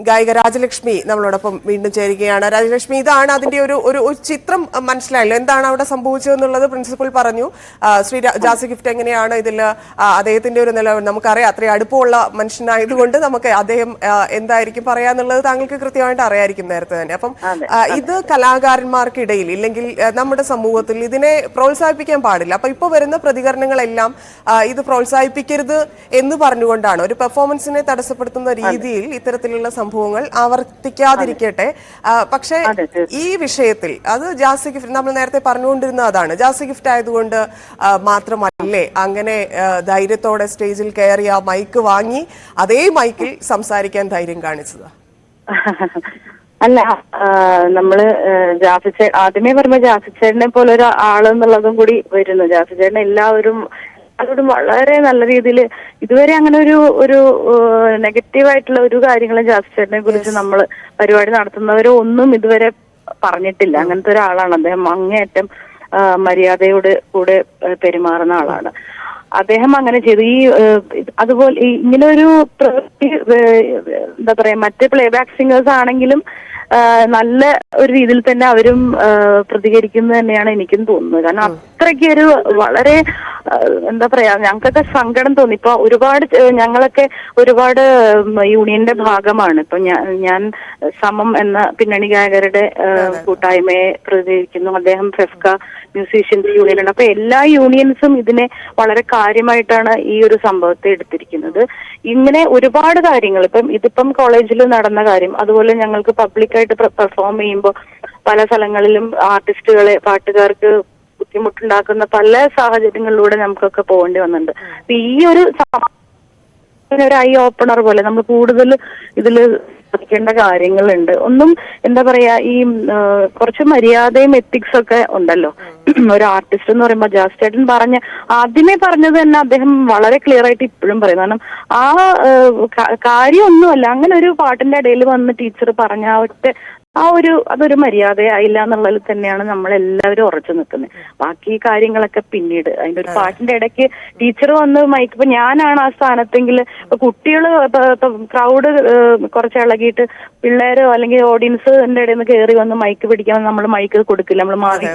ഗായിക രാജലക്ഷ്മി നമ്മളോടൊപ്പം വീണ്ടും ചേരുകയാണ്. രാജലക്ഷ്മി, ഇതാണ് അതിന്റെ ഒരു ചിത്രം മനസ്സിലായല്ലോ, എന്താണ് അവിടെ സംഭവിച്ചതെന്നുള്ളത് പ്രിൻസിപ്പൽ പറഞ്ഞു. ശ്രീ ജാസി ഗിഫ്റ്റ് എങ്ങനെയാണ് ഇതിൽ അദ്ദേഹത്തിന്റെ ഒരു നില നമുക്കറിയാം, അത്രയും അടുപ്പമുള്ള മനുഷ്യനായതുകൊണ്ട് നമുക്ക് അദ്ദേഹം എന്തായിരിക്കും പറയാന്നുള്ളത് താങ്കൾക്ക് കൃത്യമായിട്ട് അറിയായിരിക്കും നേരത്തെ തന്നെ. അപ്പം ഇത് കലാകാരന്മാർക്കിടയിൽ ഇല്ലെങ്കിൽ നമ്മുടെ സമൂഹത്തിൽ ഇതിനെ പ്രോത്സാഹിപ്പിക്കാൻ പാടില്ല. അപ്പൊ ഇപ്പൊ വരുന്ന പ്രതികരണങ്ങളെല്ലാം ഇത് പ്രോത്സാഹിപ്പിക്കരുത് എന്ന് പറഞ്ഞുകൊണ്ടാണ്, ഒരു പെർഫോമൻസിനെ തടസ്സപ്പെടുത്തുന്ന രീതിയിൽ ഇത്തരത്തിലുള്ള സംഭവങ്ങൾ ആവർത്തിക്കാതിരിക്കട്ടെ. പക്ഷേ ഈ വിഷയത്തിൽ അത് ജാസി ഗിഫ്റ്റ് നമ്മൾ നേരത്തെ പറഞ്ഞുകൊണ്ടിരുന്ന അതാണ്, ജാസി ഗിഫ്റ്റ് ആയതുകൊണ്ട് മാത്രമല്ലേ അങ്ങനെ ധൈര്യത്തോടെ സ്റ്റേജിൽ കയറി ആ മൈക്ക് വാങ്ങി അതേ മൈക്കിൽ സംസാരിക്കാൻ ധൈര്യം കാണിച്ചത്? അല്ല, നമ്മള് ആദ്യമേ പറയുമ്പോ ജാസിച്ചേട്ടനെ പോലെ ഒരു ആളെന്നുള്ളതും കൂടി വരുന്നു. ജാസിച്ചേട്ടനെ എല്ലാവരും അതോടും വളരെ നല്ല രീതിയിൽ ഇതുവരെ അങ്ങനെ ഒരു നെഗറ്റീവായിട്ടുള്ള ഒരു കാര്യങ്ങളും ജാസിച്ചേട്ടനെ കുറിച്ച് നമ്മൾ പരിപാടി നടത്തുന്നവരോ ഒന്നും ഇതുവരെ പറഞ്ഞിട്ടില്ല. അങ്ങനത്തെ ഒരാളാണ് അദ്ദേഹം. അങ്ങേയറ്റം മര്യാദയോട് കൂടെ പെരുമാറുന്ന ആളാണ് അദ്ദേഹം. അങ്ങനെ ചെയ്തു. അതുപോലെ ഇങ്ങനെ ഒരു എന്താ പറയാ, മറ്റ് പ്ലേബാക്ക് സിംഗേഴ്സ് ആണെങ്കിലും നല്ല ഒരു രീതിയിൽ തന്നെ അവരും പ്രതികരിക്കുന്നത് തന്നെയാണ് എനിക്കും തോന്നുന്നത്. കാരണം അത്രയ്ക്ക് ഒരു വളരെ എന്താ പറയാ, ഞങ്ങൾക്കൊക്കെ സങ്കടം തോന്നി. ഇപ്പൊ ഞങ്ങളൊക്കെ ഒരുപാട് യൂണിയന്റെ ഭാഗമാണ്. ഇപ്പൊ ഞാൻ സമം എന്ന പിന്നണി ഗായകരുടെ കൂട്ടായ്മയെ പ്രതികരിക്കുന്നു. അദ്ദേഹം ഫെഫ്ക മ്യൂസീഷ്യൻസ് യൂണിയനാണ്. അപ്പൊ എല്ലാ യൂണിയൻസും ഇതിനെ വളരെ കാര്യമായിട്ടാണ് ഈ ഒരു സംഭവത്തെ എടുത്തിരിക്കുന്നത്. ഇങ്ങനെ ഒരുപാട് കാര്യങ്ങൾ, ഇതിപ്പം കോളേജിൽ നടന്ന കാര്യം, അതുപോലെ ഞങ്ങൾക്ക് പബ്ലിക്കായിട്ട് പെർഫോം ചെയ്യുമ്പോൾ പല സ്ഥലങ്ങളിലും പാട്ടുകാർക്ക് ബുദ്ധിമുട്ടുണ്ടാക്കുന്ന പല സാഹചര്യങ്ങളിലൂടെ നമുക്കൊക്കെ പോകേണ്ടി വന്നിട്ടുണ്ട്. അപ്പൊ ഈ ഒരു ഐ ഓപ്പണർ പോലെ നമ്മൾ കൂടുതൽ ഇതില് ശ്രദ്ധിക്കേണ്ട കാര്യങ്ങളുണ്ട്. ഒന്നും എന്താ പറയാ, ഈ കുറച്ച് മര്യാദയും എത്തിക്സ് ഒക്കെ ഉണ്ടല്ലോ. ഒരു ആർട്ടിസ്റ്റ് എന്ന് പറയുമ്പോൾ ജാസിച്ചേട്ടൻ ആദ്യമേ പറഞ്ഞത് തന്നെ അദ്ദേഹം വളരെ ക്ലിയർ ആയിട്ട് ഇപ്പോഴും പറയും. കാരണം കാര്യമൊന്നുമല്ല, അങ്ങനെ ഒരു പാട്ടിന്റെ ഇടയിൽ വന്ന് ടീച്ചർ പറഞ്ഞ അതൊരു മര്യാദയായില്ല എന്നുള്ളതിൽ തന്നെയാണ് നമ്മളെല്ലാവരും ഉറച്ചു നിൽക്കുന്നത്. ബാക്കി കാര്യങ്ങളൊക്കെ പിന്നീട്, അതിന്റെ ഒരു പാട്ടിന്റെ ഇടയ്ക്ക് ടീച്ചർ വന്ന് മൈക്ക്, ഇപ്പൊ ഞാനാണ് ആ സ്ഥാനത്തെങ്കിൽ കുട്ടികള് ക്രൗഡ് കുറച്ച് ഇളകിയിട്ട് പിള്ളേരോ അല്ലെങ്കിൽ ഓഡിയൻസിന്റെ ഇടയിൽ നിന്ന് കയറി വന്ന് മൈക്ക് പിടിക്കാൻ നമ്മൾ മൈക്ക് കൊടുക്കില്ല, നമ്മൾ മാറി.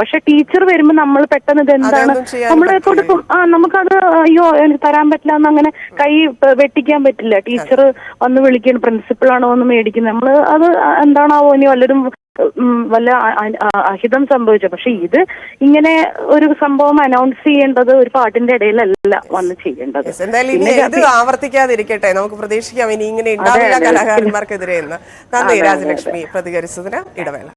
പക്ഷെ ടീച്ചർ വരുമ്പോൾ നമ്മൾ പെട്ടെന്ന് ഇത് എന്താണ് നമ്മൾ കൊടുക്കും. നമുക്കത് അയ്യോ എനിക്ക് തരാൻ പറ്റില്ല എന്നങ്ങനെ കൈ വെട്ടിക്കാൻ പറ്റില്ല. ടീച്ചർ വന്ന് വിളിക്കണം, പ്രിൻസിപ്പളാണോ വന്ന് മേടിക്കുന്നത്. നമ്മൾ അത് എന്താണാവോ ഇനി വല്ല അഹിതം സംഭവിച്ചു. പക്ഷെ ഇത് ഇങ്ങനെ ഒരു സംഭവം അനൗൺസ് ചെയ്യേണ്ടത് ഒരു പാട്ടിന്റെ ഇടയിലല്ല വന്ന് ചെയ്യേണ്ടത്. ഇത് ആവർത്തിക്കാതിരിക്കട്ടെ, നമുക്ക് പ്രതീക്ഷിക്കാം ഇനി ഇങ്ങനെ ഉണ്ടാവില്ല കലാകാരന്മാർക്കെതിരെ എന്ന്. നന്ദി രാജലക്ഷ്മി പ്രതികരിച്ചതിന്. ഇടവേള.